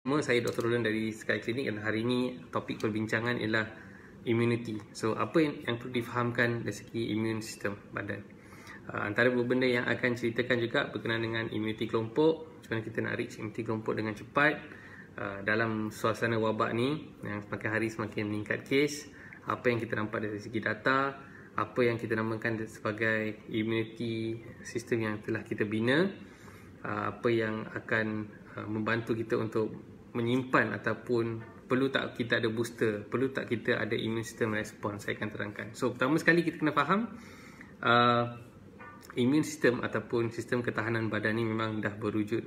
Saya Dr. Roland dari Sky Clinic dan hari ini topik perbincangan ialah immunity. So, apa yang perlu difahamkan dari segi immune system badan? Antara beberapa benda yang akan ceritakan juga berkenaan dengan immunity kelompok, macam mana kita nak reach immunity kelompok dengan cepat dalam suasana wabak ni yang semakin hari semakin meningkat kes, apa yang kita nampak dari segi data, apa yang kita namakan sebagai immunity system yang telah kita bina, apa yang akan membantu kita untuk menyimpan ataupun perlu tak kita ada booster, perlu tak kita ada immune system response. Saya akan terangkan. So, pertama sekali kita kena faham immune system ataupun sistem ketahanan badan ni memang dah berwujud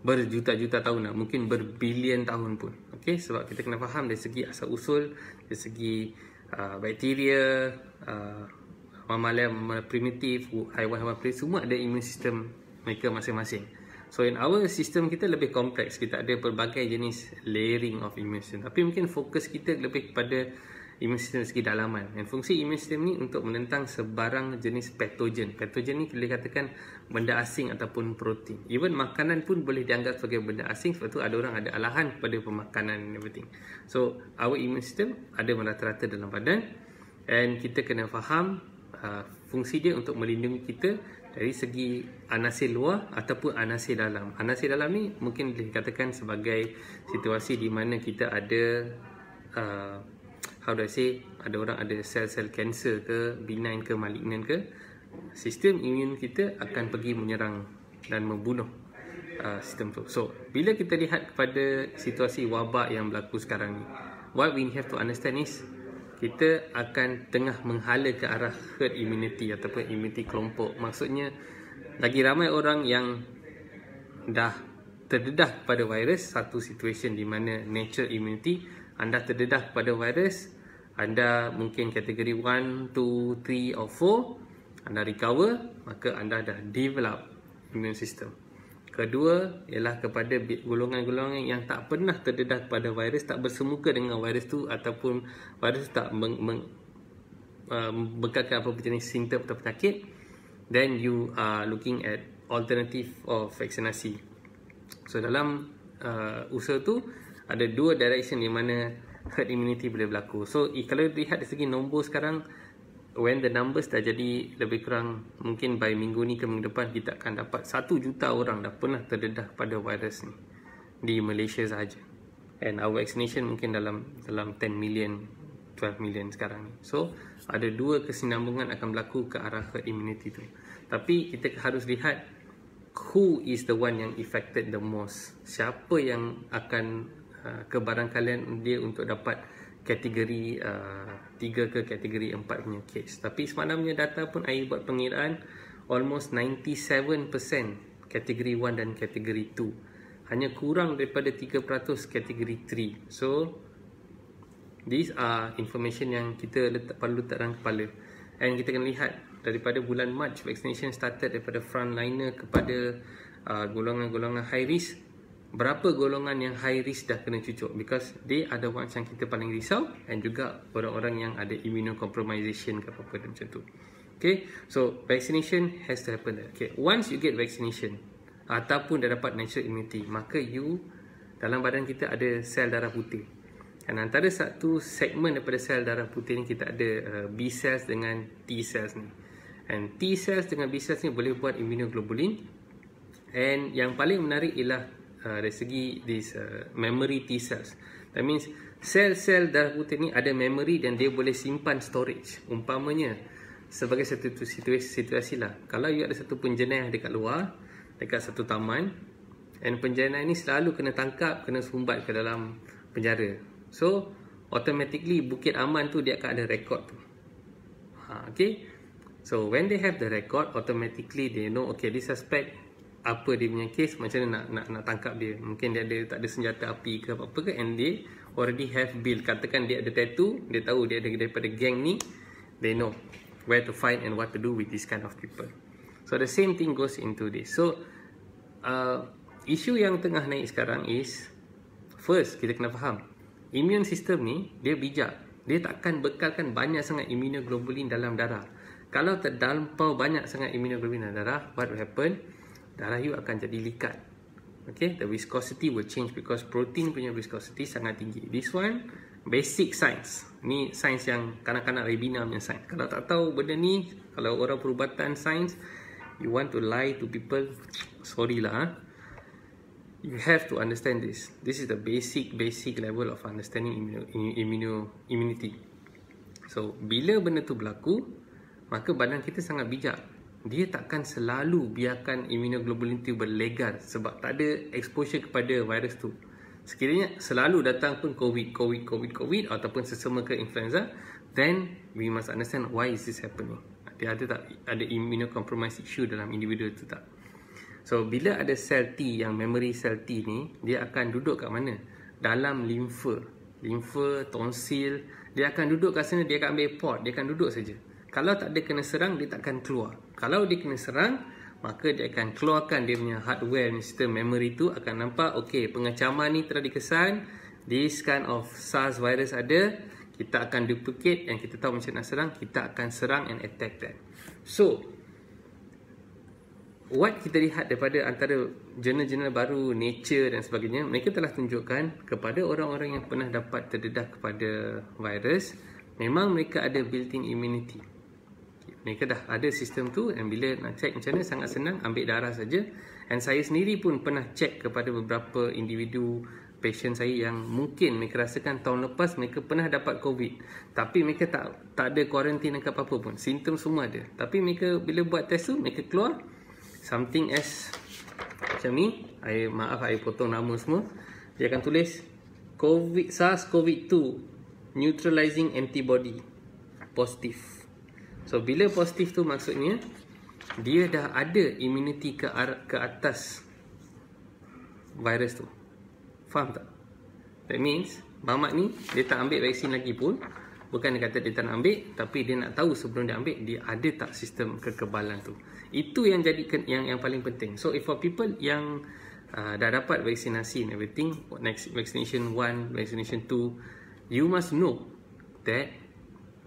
berjuta-juta tahun dah, mungkin berbilion tahun pun. Okey, sebab kita kena faham dari segi asal usul, dari segi bakteria, mamalia primitif, haiwan-haiwan primitif, semua ada immune system mereka masing-masing. So in our system kita lebih kompleks, kita ada pelbagai jenis layering of immune system. Tapi mungkin fokus kita lebih kepada immune system dari segi dalaman. Dan fungsi immune system ni untuk menentang sebarang jenis patogen. Patogen ni boleh katakan benda asing ataupun protein. Even makanan pun boleh dianggap sebagai benda asing, sebab tu ada orang ada alahan kepada pemakanan and everything. So our immune system ada merata-rata dalam badan, and kita kena faham fungsi dia untuk melindungi kita dari segi anasir luar ataupun anasir dalam. Anasir dalam ni mungkin boleh dikatakan sebagai situasi di mana kita ada ada orang ada sel-sel kanser ke, benign ke, malignant ke, sistem imun kita akan pergi menyerang dan membunuh sistem tu. So, bila kita lihat kepada situasi wabak yang berlaku sekarang ni, what we have to understand is kita akan tengah menghala ke arah herd immunity ataupun immunity kelompok. Maksudnya lagi ramai orang yang dah terdedah kepada virus, satu situation di mana natural immunity, anda terdedah kepada virus, anda mungkin kategori 1, 2, 3 or 4, anda recover, maka anda dah develop immune system. Kedua ialah kepada golongan-golongan yang tak pernah terdedah kepada virus, tak bersemuka dengan virus tu, ataupun virus tak membekalkan apa-apa jenis simptom atau penyakit, then you are looking at alternative of vaksinasi. So dalam usaha tu ada dua direction di mana herd immunity boleh berlaku. So kalau lihat dari segi nombor sekarang, when the numbers dah jadi lebih kurang, mungkin by minggu ni ke minggu depan kita akan dapat 1 juta orang dah pernah terdedah pada virus ni di Malaysia sahaja. And our vaccination mungkin dalam 10 million, 12 million sekarang ni. So ada dua kesinambungan akan berlaku ke arah herd immunity tu. Tapi kita harus lihat who is the one yang affected the most. Siapa yang akan kebarangkalian dia untuk dapat kategori 3 ke kategori 4 punya case. Tapi semalamnya data pun saya buat pengiraan almost 97% kategori 1 dan kategori 2. Hanya kurang daripada 3% kategori 3. So these are information yang kita perlu letak dalam kepala. And kita kena lihat daripada bulan March, vaccination started daripada frontliner kepada golongan-golongan high risk. Berapa golongan yang high risk dah kena cucuk, because they are the ones yang kita paling risau, and juga orang-orang yang ada immunocompromisation ke apa-apa macam tu. Okay, so vaccination has to happen. Okay, once you get vaccination ataupun dah dapat natural immunity, maka you dalam badan kita ada sel darah putih. Dan antara satu segmen daripada sel darah putih ni kita ada B cells dengan T cells ni. And T cells dengan B cells ni boleh buat immunoglobulin. And yang paling menarik ialah dari segi this memory T cells. That means sel-sel darah putih ni ada memory dan dia boleh simpan storage. Umpamanya sebagai satu situasi lah, kalau you ada satu penjenayah dekat luar, dekat satu taman, and penjenayah ni selalu kena tangkap, kena sumbat ke dalam penjara. So automatically Bukit Aman tu dia akan ada rekod tu. Okay, so when they have the record, automatically they know, okay, this suspect apa dia punya case, macam mana nak tangkap dia. Mungkin dia tak ada senjata api ke apa-apa ke, and they already have bill. Katakan dia ada tattoo, dia tahu dia ada daripada gang ni, they know where to find and what to do with this kind of people. So the same thing goes into this. So isu yang tengah naik sekarang is, first kita kena faham immune system ni dia bijak. Dia takkan bekalkan banyak sangat immunoglobulin dalam darah. Kalau terdampau banyak sangat immunoglobulin dalam darah, what will happen? Darah you akan jadi likat. Okay, the viscosity will change because protein punya viscosity sangat tinggi. This one basic science. Ni science yang kanak-kanak Rebina punya science. Kalau tak tahu benda ni, kalau orang perubatan science, you want to lie to people, sorry lah. You have to understand this. This is the basic level of understanding immunity. So, bila benda tu berlaku, maka badan kita sangat bijak. Dia takkan selalu biarkan immunoglobulin tu berlegar sebab tak ada exposure kepada virus tu. Sekiranya selalu datang pun COVID ataupun sesama ke influenza, then we must understand why is this happening. Dia ada immunocompromised issue dalam individu tu tak? So, bila ada sel T yang memory sel T ni, dia akan duduk kat mana? Dalam limfa, tonsil. Dia akan duduk kat sana, dia akan ambil port, dia akan duduk saja. Kalau tak ada kena serang, dia takkan keluar. Kalau dia kena serang, maka dia akan keluarkan dia punya hardware, sistem memory tu akan nampak, okay, pengecaman ni telah dikesan, this kind of SARS virus ada, kita akan duplicate and kita tahu macam nak serang, kita akan serang and attack that. So, what kita lihat daripada antara jurnal-jurnal baru, Nature dan sebagainya, mereka telah tunjukkan kepada orang-orang yang pernah dapat terdedah kepada virus, memang mereka ada built-in immunity. Mereka dah ada sistem tu, dan bila nak check macam mana, sangat senang, ambil darah saja. And saya sendiri pun pernah check kepada beberapa individu, patient saya yang mungkin mereka rasakan tahun lepas mereka pernah dapat COVID, tapi mereka tak ada quarantine ke apa-apa pun, simptom semua ada. Tapi mereka bila buat test tu, mereka keluar something as macam ni. Maaf, saya potong nama semua. Dia akan tulis SARS-CoV-2 neutralizing antibody positif. So, bila positif tu maksudnya dia dah ada immunity ke atas virus tu. Faham tak? That means Mamat ni dia tak ambil vaksin lagi pun, bukan dia kata dia tak nak ambil, tapi dia nak tahu sebelum dia ambil dia ada tak sistem kekebalan tu. Itu yang jadi yang paling penting. So, if for people yang dah dapat vaksinasi and everything, vaccination 1, vaccination 2, you must know that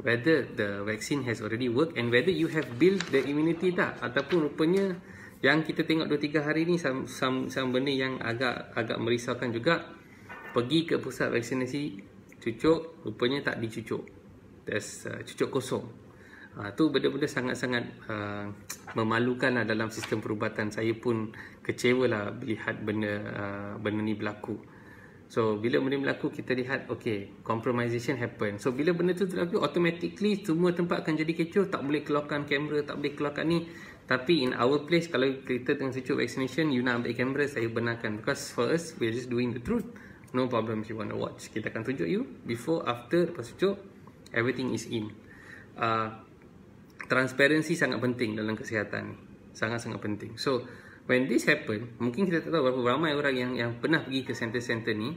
whether the vaccine has already worked and whether you have built the immunity tak, ataupun rupanya yang kita tengok 2-3 hari ni some benda yang agak merisaukan juga. Pergi ke pusat vaksinasi, cucuk, rupanya tak dicucuk, that's cucuk kosong. Tu benda-benda sangat-sangat memalukan lah dalam sistem perubatan. Saya pun kecewa lah melihat benda ni berlaku. So, bila benda berlaku, kita lihat, okay, compromisation happen. So, bila benda tu terlaku, automatically semua tempat akan jadi kecoh. Tak boleh keluarkan kamera, tak boleh keluarkan ni. Tapi in our place, kalau kita tengah cucuk vaccination, you nak ambil kamera, saya benarkan. Because for us, we're just doing the truth. No problem if you want to watch. Kita akan tunjuk you before, after, lepas cucuk, everything is in. Transparency sangat penting dalam kesihatan ni. Sangat-sangat penting. So, when this happen, mungkin kita tak tahu berapa ramai orang yang pernah pergi ke center-center ni.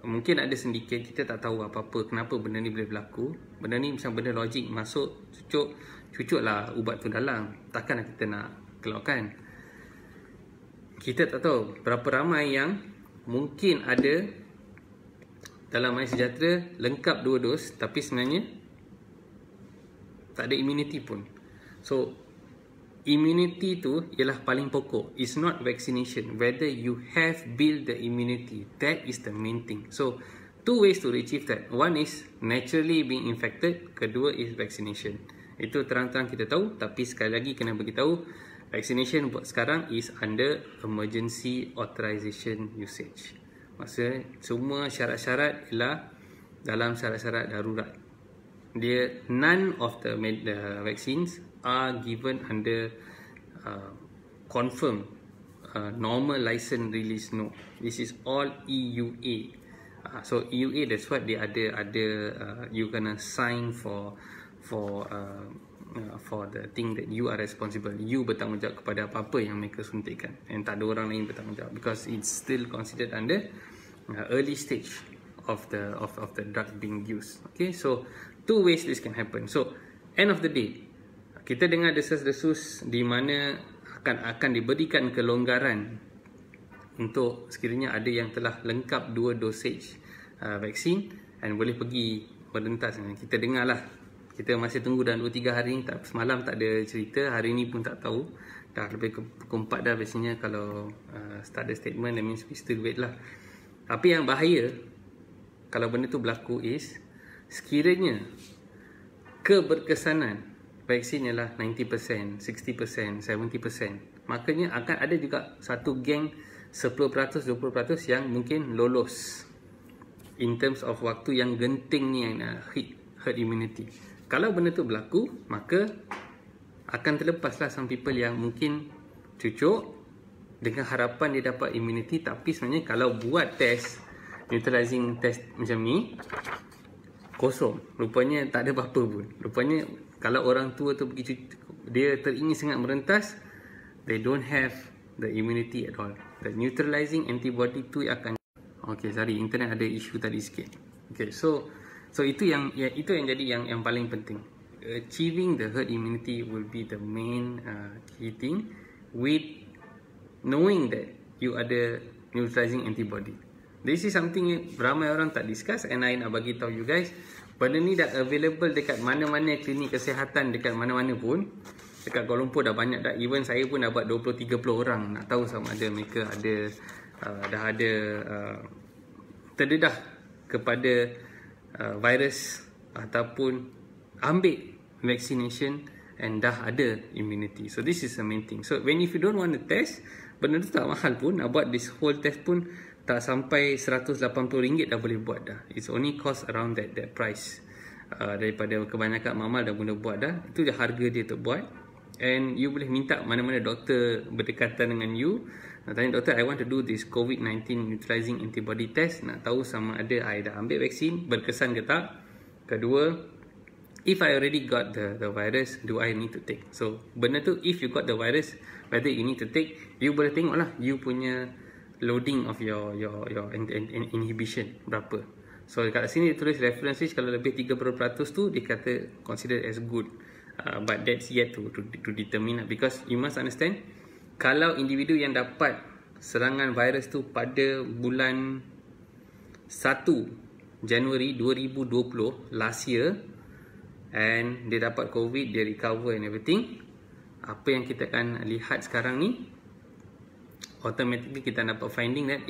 Mungkin ada sedikit, kita tak tahu apa-apa, kenapa benda ni boleh berlaku. Benda ni macam benda logik, masuk, cucuk lah ubat tu dalam. Takkanlah kita nak keluarkan. Kita tak tahu berapa ramai yang mungkin ada dalam MySejahtera lengkap 2 dos, tapi sebenarnya tak ada immunity pun. So, immunity tu ialah paling pokok. It's not vaccination. Whether you have built the immunity, that is the main thing. So, 2 ways to achieve that. One is naturally being infected. Kedua is vaccination. Itu terang-terang kita tahu. Tapi sekali lagi kena beritahu, vaccination buat sekarang is under emergency authorization usage. Maksudnya semua syarat-syarat ialah dalam syarat-syarat darurat. Dia none of the vaccines are given under confirmed normal license release. No, this is all EUA. So EUA, that's what they ada you gonna sign for the thing that you are responsible. You bertanggungjawab kepada apa-apa yang mereka suntikkan, and tak ada orang lain bertanggungjawab, because it's still considered under early stage of the drug being used. Okay, so 2 ways this can happen. So end of the day, kita dengar desas-desus di mana akan diberikan kelonggaran untuk sekiranya ada yang telah lengkap 2 dosage vaksin dan boleh pergi merentas. Kita dengarlah. Kita masih tunggu dalam 2-3 hari ni. Semalam tak ada cerita, hari ni pun tak tahu. dah lebih ke pukul 4 dah biasanya kalau start the statement, that means we still wait lah. Tapi yang bahaya kalau benda tu berlaku is sekiranya keberkesanan vaksin ialah 90%, 60%, 70%, makanya akan ada juga satu geng 10%, 20% yang mungkin lolos in terms of waktu yang genting ni yang herd immunity. Kalau benda tu berlaku, maka akan terlepaslah some people yang mungkin cucuk dengan harapan dia dapat immunity, tapi sebenarnya kalau buat test, neutralizing test macam ni, kosong. Rupanya tak ada apa-apa pun. Rupanya kalau orang tua tu pergi cucuk, dia teringin sangat merentas, they don't have the immunity at all. The neutralizing antibody tu akan... Okay, sorry, internet ada isu tadi sikit. Okay, so itu yang jadi yang paling penting. Achieving the herd immunity will be the main key thing, with knowing that you ada neutralizing antibody. This is something yang ramai orang tak discuss, and I nak bagi tahu you guys, benda ni dah available dekat mana-mana klinik kesihatan, dekat mana-mana pun. Dekat Kuala Lumpur dah banyak dah. Even saya pun dah buat 20-30 orang nak tahu sama ada mereka ada dah ada terdedah kepada virus ataupun ambil vaccination and dah ada immunity. So this is the main thing. So if you don't want to test, benda tu tak mahal pun. Nak buat this whole test pun tak sampai RM180 dah boleh buat dah. It's only cost around that price. Daripada kebanyakan mamal dah guna buat dah. Itu je harga dia untuk buat. And you boleh minta mana-mana doktor berdekatan dengan you. Nak tanya doktor, I want to do this COVID-19 neutralizing antibody test. Nak tahu sama ada I dah ambil vaksin, berkesan ke tak. Kedua, if I already got the virus, do I need to take? So benda tu, if you got the virus, whether you need to take, you boleh tengok lah you punya loading of your inhibition berapa. So kat sini dia tulis reference range, kalau lebih 30% tu dia kata considered as good. But that's yet to determine, because you must understand, kalau individu yang dapat serangan virus tu pada bulan 1 Januari 2020 last year, and dia dapat COVID, dia recover and everything, apa yang kita akan lihat sekarang ni, automatically kita dapat finding that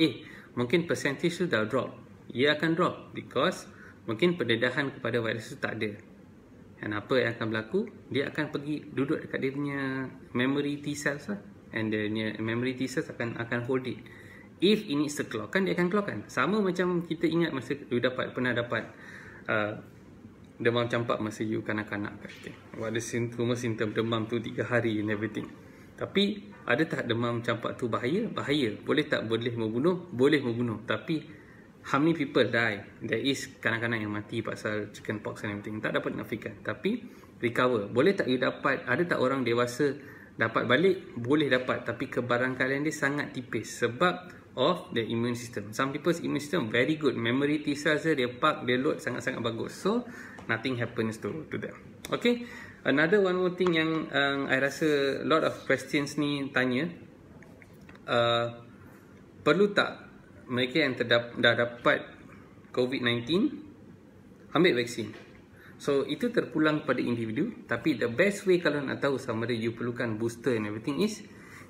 mungkin percentage tu dah drop. Ia akan drop because mungkin pendedahan kepada virus tu tak ada. Dan apa yang akan berlaku, dia akan pergi duduk dekat dia punya memory T cells lah, and the memory T cells akan hold it. If it needs to keluarkan, dia akan keluarkan. Sama macam kita ingat masa you pernah dapat demam campak masa you kanak-kanak. Ada simptom demam tu 3 hari and everything. Tapi ada tak demam campak tu bahaya? Bahaya. Boleh tak boleh membunuh? Boleh membunuh. Tapi how many people die? There is kanak-kanak yang mati pasal chicken pox and everything. Tak dapat nafikan. Tapi recover. Boleh tak you dapat? Ada tak orang dewasa dapat balik? Boleh dapat. Tapi kebarangkalian dia sangat tipis sebab of the immune system. Some people's immune system very good. Memory T cells dia park, dia load sangat-sangat bagus. So nothing happens to them. Okay. Another one more thing yang I rasa lot of questions ni tanya, perlu tak mereka yang dah dapat COVID-19 ambil vaksin? So itu terpulang pada individu. Tapi the best way kalau nak tahu sama ada you perlukan booster and everything is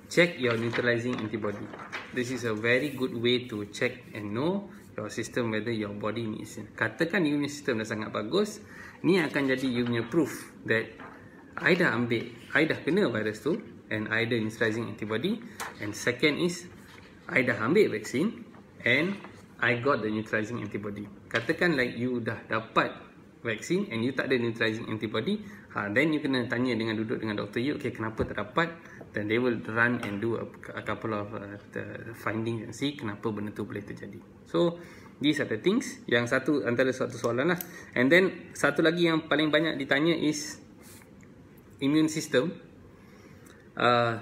check your neutralizing antibody. This is a very good way to check and know your system whether your body needs it. Katakan immune system dah sangat bagus, ni akan jadi you punya proof that I dah ambil, I dah kena virus tu, and I ada neutralizing antibody. And second is I dah ambil vaksin and I got the neutralizing antibody. Katakan like you dah dapat vaksin and you tak ada neutralizing antibody, then you kena tanya duduk dengan doktor you, okay, kenapa tak dapat? Then they will run and do a couple of the findings and see kenapa benda tu boleh terjadi. So these are the things. Yang satu antara suatu soalan lah. And then satu lagi yang paling banyak ditanya is immune system.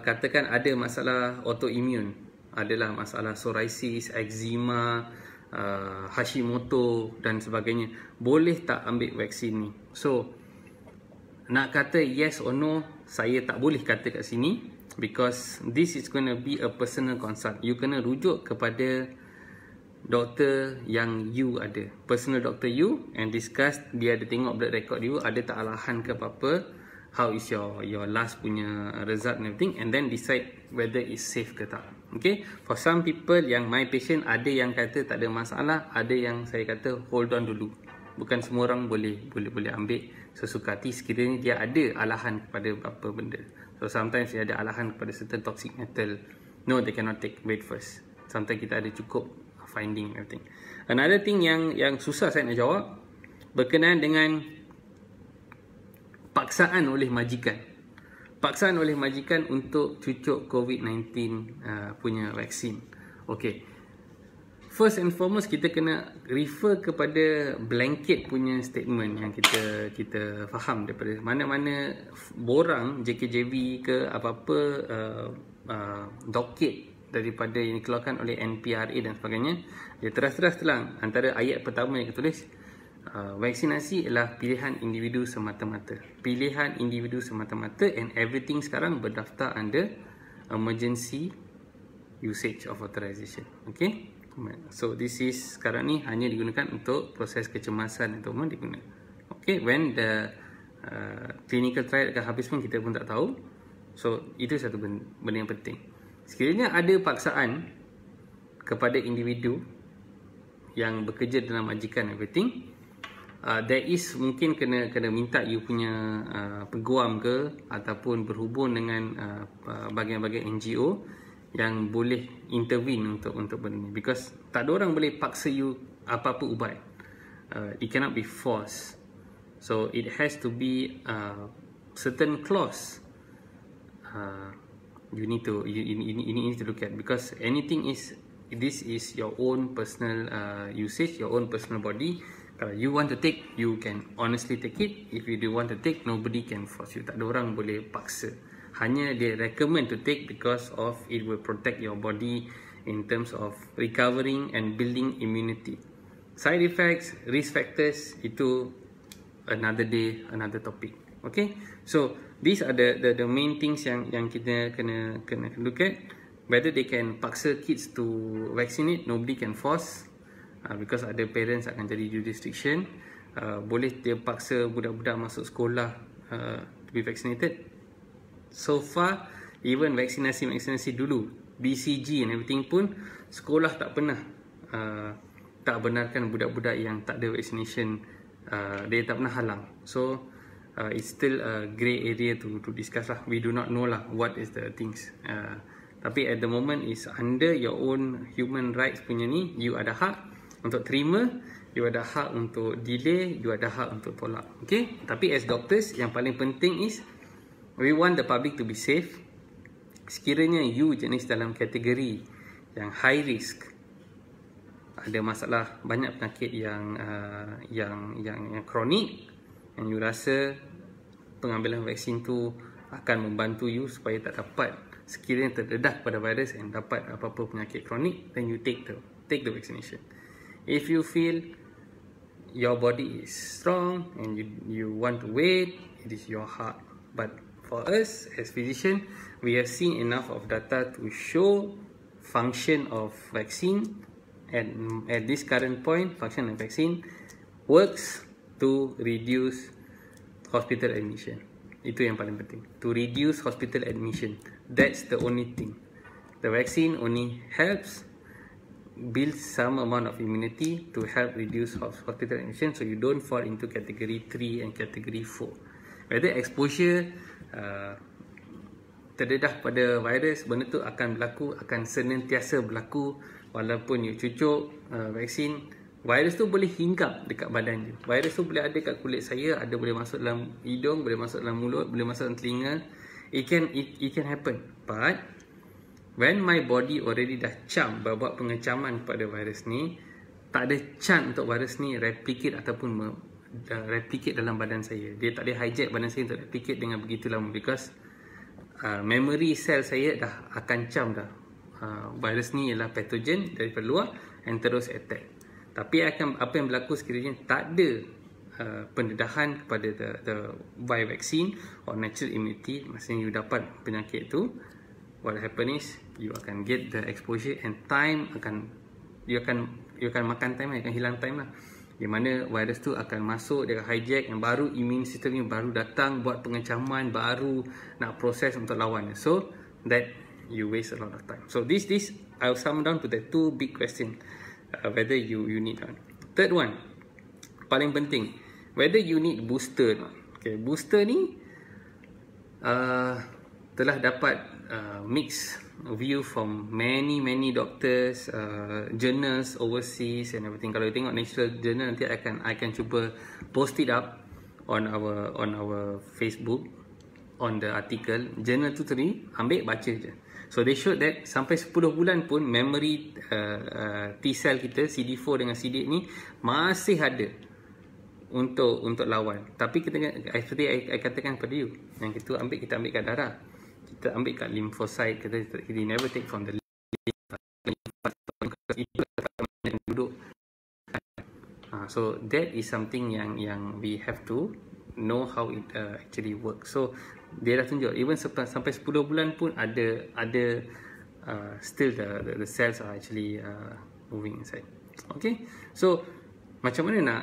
Katakan ada masalah autoimmune, adalah masalah psoriasis, eczema, Hashimoto dan sebagainya. Boleh tak ambil vaksin ni? So nak kata yes or no, saya tak boleh kata kat sini, because this is going to be a personal consult. You kena rujuk kepada doktor yang you ada, personal doctor you, and discuss. Dia ada tengok blood record you, ada tak alahan ke apa-apa. how is your last punya result and everything, and then decide whether it's safe ke tak. Okay, for some people yang my patient, ada yang kata tak ada masalah, ada yang saya kata hold on dulu. Bukan semua orang boleh ambil sesuka hati sekiranya dia ada alahan kepada apa benda. So sometimes dia ada alahan kepada certain toxic metal, no, they cannot take, wait first. Sometimes kita ada cukup finding everything. Another thing yang susah saya nak jawab berkenaan dengan paksaan oleh majikan. Paksaan oleh majikan untuk cucuk COVID-19 punya vaksin. Okay. First and foremost, kita kena refer kepada blanket punya statement yang kita faham daripada mana-mana borang JKJV ke apa-apa docket daripada yang dikeluarkan oleh NPRA dan sebagainya. Dia terang terang antara ayat pertama yang kita tulis, vaksinasi adalah pilihan individu semata-mata. Pilihan individu semata-mata, and everything sekarang berdaftar under emergency usage of authorization. Okay. So this is sekarang ni hanya digunakan untuk proses kecemasan itu memang digunakan. Okay. When the clinical trial akan habis pun kita pun tak tahu. So itu satu benda yang penting. Sekiranya ada paksaan kepada individu yang bekerja dalam majikan everything, there is mungkin kena minta you punya peguam ke ataupun berhubung dengan bahagian-bahagian NGO yang boleh intervene untuk benda ni, because tak ada orang boleh paksa you apa-apa ubat. It cannot be forced, so it has to be certain clause you need to look at, because anything is, this is your own personal usage, your own personal body. Kalau you want to take, you can honestly take it. If you do want to take, nobody can force you. Tak ada orang boleh paksa. Hanya dia recommend to take because of it will protect your body in terms of recovering and building immunity. Side effects, risk factors, itu another day, another topic. Okay, so these are the main things yang kita kena look at. Whether they can paksa kids to vaccinate, nobody can force. Because ada parents akan jadi jurisdiction. Boleh dia paksa budak-budak masuk sekolah to be vaccinated. So far, even vaksinasi dulu, BCG and everything pun, sekolah tak pernah tak benarkan budak-budak yang tak ada vaccination, dia tak pernah halang. So it's still a grey area to discuss lah. We do not know lah what is the things. Tapi at the moment is under your own human rights punya ni, you ada hak untuk terima, you ada hak untuk delay, you ada hak untuk tolak. Okay? Tapi as doctors, yang paling penting is we want the public to be safe. Sekiranya you jenis dalam kategori yang high risk, ada masalah banyak penyakit yang kronik, yang you rasa pengambilan vaksin tu akan membantu you supaya tak dapat, sekiranya terdedah pada virus and dapat apa-apa penyakit kronik, then you take the vaccination. If you feel your body is strong and you want to wait, it is your heart. But for us as physician, we have seen enough of data to show function of vaccine, and at this current point, function of vaccine works to reduce hospital admission. Itu yang paling penting. To reduce hospital admission. That's the only thing. The vaccine only helps build some amount of immunity to help reduce hospital admission, so you don't fall into category 3 and category 4. Whether exposure terdedah pada virus, benda tu akan berlaku, akan senantiasa berlaku walaupun you cucuk vaksin. Virus tu boleh hinggap dekat badan you. Virus tu boleh ada kat kulit saya, ada boleh masuk dalam hidung, boleh masuk dalam mulut, boleh masuk dalam telinga. It can happen. But when my body already dah buat pengecaman kepada virus ni, tak ada chance untuk virus ni replicate ataupun replicate dalam badan saya. Dia tak boleh hijack badan saya untuk replicate dengan begitu lama, because memory cell saya dah akan dah virus ni ialah pathogen daripada luar and terus attack. Tapi apa yang berlaku sekiranya tak ada pendedahan kepada the by vaccine or natural immunity, maksudnya you dapat penyakit tu, what happen is you akan get the exposure and time you akan makan time, akan hilang time lah. di mana virus tu akan masuk, dia akan hijack, yang baru immune system ni baru datang buat pengecaman, baru nak proses untuk lawan. So that you waste a lot of time. So this I'll sum down to the two big question, whether you need one. Third one, paling penting, whether you need booster or not. Okay, booster ni telah dapat mixed view from many doctors, journals overseas and everything. Kalau you tengok Nature Journal, nanti I akan cuba post it up on our Facebook, on the article. Journal tu tadi ambil baca je. So they showed that sampai 10 bulan pun memory T-cell kita, CD4 dengan CD8 ni masih ada untuk lawan. Tapi kita, seperti I katakan kepada you, yang kita ambil kat darah, kita ambil kat lymphocyte, kita never take from the duduk. So that is something yang we have to know how it actually works. So dia dah tunjuk even sampai 10 bulan pun ada still the cells are actually moving inside. Okay, so macam mana nak,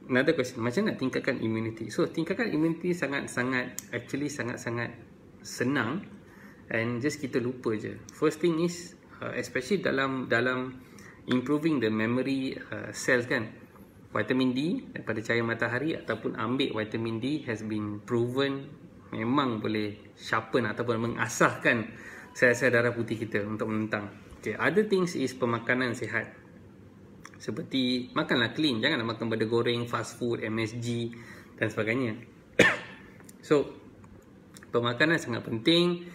another question, macam nak tingkatkan immunity? So tingkatkan immunity sangat senang, and just kita lupa je. First thing is especially dalam improving the memory cells kan, vitamin D daripada cahaya matahari ataupun ambil vitamin D has been proven memang boleh sharpen ataupun mengasahkan sel-sel darah putih kita untuk menentang. Okay, other things is pemakanan sihat, seperti makanlah clean, janganlah makan benda goreng, fast food, MSG dan sebagainya. So pemakanan sangat penting.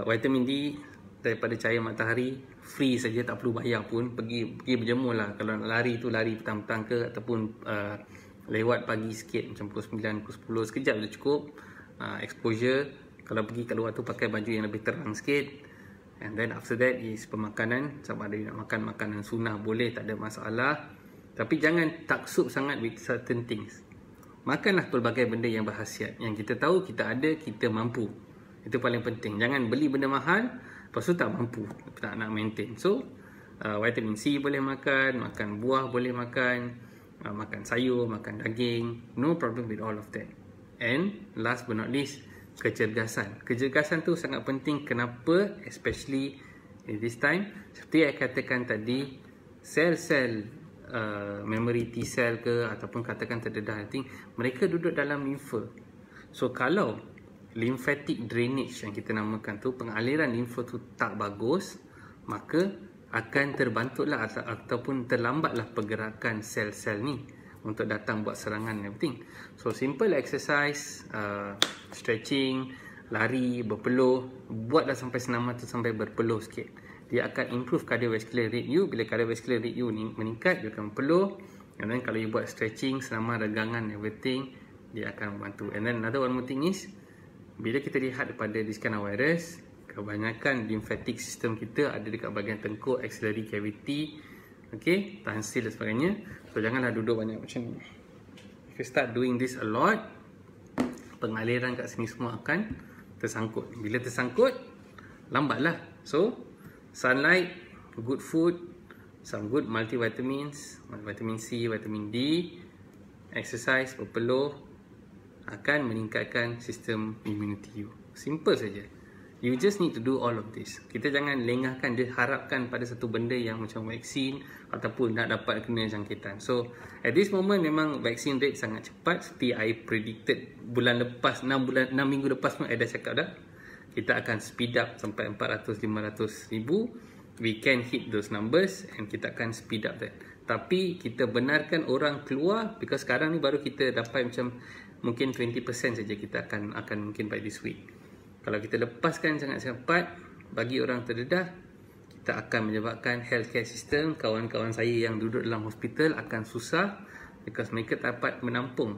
Vitamin D daripada cahaya matahari free saja, tak perlu bayar pun. Pergi berjemur lah. Kalau nak lari tu lari petang-petang ke, ataupun lewat pagi sikit, macam pukul 9, pukul 10, sekejap je cukup. Exposure. Kalau pergi kat luar tu pakai baju yang lebih terang sikit. And then after that is pemakanan. Sama ada nak makan makanan sunnah boleh, tak ada masalah. Tapi jangan taksub sangat with certain things. Makanlah pelbagai benda yang berkhasiat, yang kita tahu kita ada, kita mampu. Itu paling penting. Jangan beli benda mahal, lepas tu tak mampu, tak nak maintain. So vitamin C boleh makan buah boleh makan sayur, makan daging, no problem with all of that. And last but not least, kecergasan. Kecergasan tu sangat penting. Kenapa? Especially in this time, seperti saya katakan tadi, sel-sel memory T-cell ke, ataupun katakan terdedah, mereka duduk dalam limfa. So kalau lymphatic drainage yang kita namakan tu, pengaliran limfa tu tak bagus, maka akan terbantuklah ataupun terlambatlah pergerakan sel-sel ni untuk datang buat serangan and everything. So simple exercise, stretching, lari, berpeluh, buatlah sampai senaman tu sampai berpeluh sikit. Dia akan improve cardiovascular rate you. Bila cardiovascular rate you ni meningkat, dia akan berpeluh. And then kalau you buat stretching, senaman, regangan, everything, dia akan membantu. And then another one more thing is, bila kita lihat daripada this kind of virus, kebanyakan lymphatic system kita ada dekat bahagian tengkuk, axillary cavity, okay, tonsil dan sebagainya. So janganlah duduk banyak macam ni. If you start doing this a lot, pengaliran kat sini semua akan tersangkut. Bila tersangkut, lambatlah. So sunlight, good food, some good multivitamins, vitamin C, vitamin D, exercise, berpeluh, akan meningkatkan sistem immunity you. Simple saja. You just need to do all of this. Kita jangan lengahkan, dia harapkan pada satu benda yang macam vaksin ataupun nak dapat kena jangkitan. So at this moment memang vaksin rate sangat cepat. Seperti I predicted bulan lepas, 6 minggu lepas pun I dah cakap dah, kita akan speed up sampai 400-500 ribu. We can hit those numbers and kita akan speed up that. Tapi kita benarkan orang keluar, because sekarang ni baru kita dapat macam mungkin 20% saja kita akan mungkin by this week. Kalau kita lepaskan sangat cepat bagi orang terdedah, kita akan menyebabkan healthcare system, kawan-kawan saya yang duduk dalam hospital akan susah, because mereka dapat menampung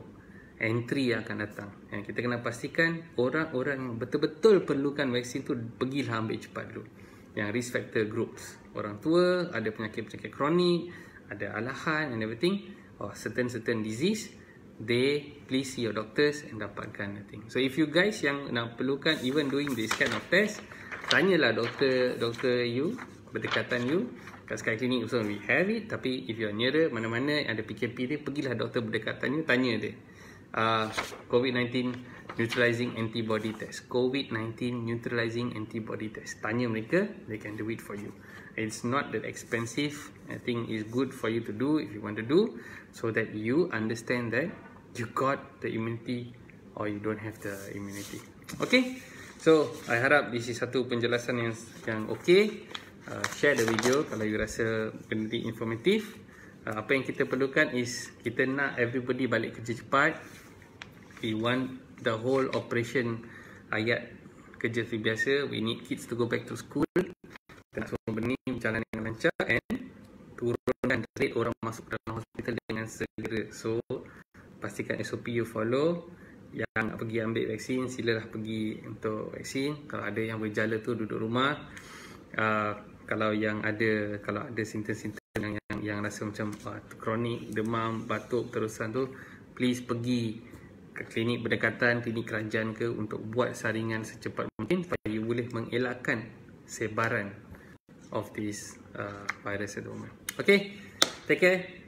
entry yang akan datang. Yang kita kena pastikan orang-orang yang betul-betul perlukan vaksin tu pergilah ambil cepat dulu. Yang risk factor groups, orang tua, ada penyakit-penyakit kronik, ada alahan and everything, or certain disease, they please see your doctors and dapatkan nothing. So if you guys yang nak perlukan even doing this kind of test, tanyalah doktor you, berdekatan you, kat Sky Clinic also we have it. Tapi if you're nearer, mana-mana ada PKP ni, pergilah doktor berdekatannya, tanya dia. COVID-19 neutralizing antibody test. COVID-19 neutralizing antibody test. Tanya mereka, they can do it for you. It's not that expensive. I think it's good for you to do if you want to do, so that you understand that you got the immunity or you don't have the immunity. Okay, so I harap this is satu penjelasan yang okay. Share the video kalau you rasa benda ni informatif. Apa yang kita perlukan is kita nak everybody balik kerja cepat. We want the whole operation ayat kerja seperti biasa. We need kids to go back to school. Kita nak semua benda ni berjalan dengan lancar and turunkan rate orang masuk dalam hospital dengan segera. So pastikan SOP you follow. Yang nak pergi ambil vaksin, silalah pergi untuk vaksin. Kalau ada yang berjala tu duduk rumah. Kalau ada simptom-simptom yang rasa macam kronik, demam, batuk terusan tu, please pergi ke klinik berdekatan, klinik kerajaan ke, untuk buat saringan secepat mungkin supaya you boleh mengelakkan sebaran of this virus at the moment. Okay, take care.